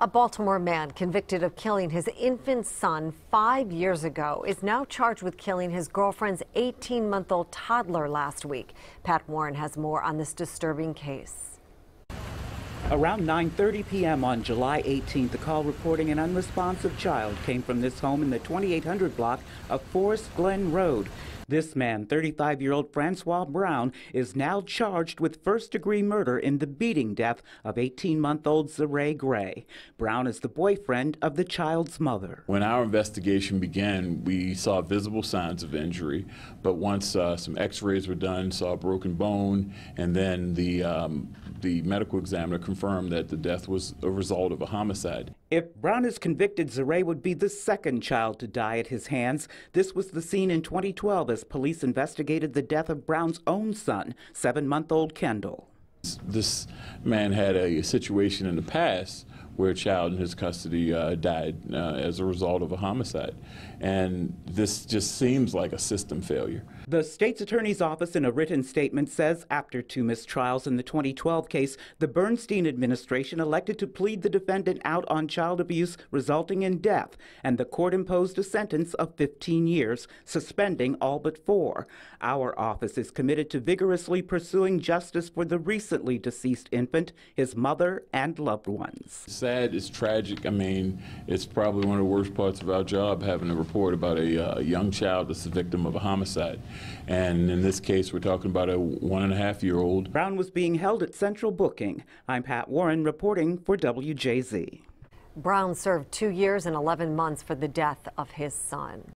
A Baltimore man convicted of killing his infant son 5 years ago is now charged with killing his girlfriend's 18-month-old toddler last week. Pat Warren has more on this disturbing case. Around 9:30 p.m. on July 18th, a call reporting an unresponsive child came from this home in the 2800 block of Forest Glen Road. This man, 35-year-old Francois Brown, is now charged with first-degree murder in the beating death of 18-month-old Zaray Gray. Brown is the boyfriend of the child's mother. When our investigation began, we saw visible signs of injury, but once some x-rays were done, saw a broken bone, and then the medical examiner confirmed that the death was a result of a homicide. If Brown is convicted, Zaray would be the second child to die at his hands. This was the scene in 2012 as police investigated the death of Brown's own son, 7-month-old Kendall. This man had a situation in the past where a child in his custody died as a result of a homicide. And this just seems like a system failure. The state's attorney's office in a written statement says after 2 mistrials in the 2012 case, the Bernstein administration elected to plead the defendant out on child abuse resulting in death, and the court imposed a sentence of 15 years, suspending all but 4. Our office is committed to vigorously pursuing justice for the recently deceased infant, his mother, and loved ones. Sad, it's tragic. I mean, it's probably one of the worst parts of our job, having to report about a young child that's the victim of a homicide. And in this case, we're talking about a 1.5-year-old. Brown was being held at Central Booking. I'm Pat Warren reporting for WJZ. Brown served 2 years and 11 months for the death of his son.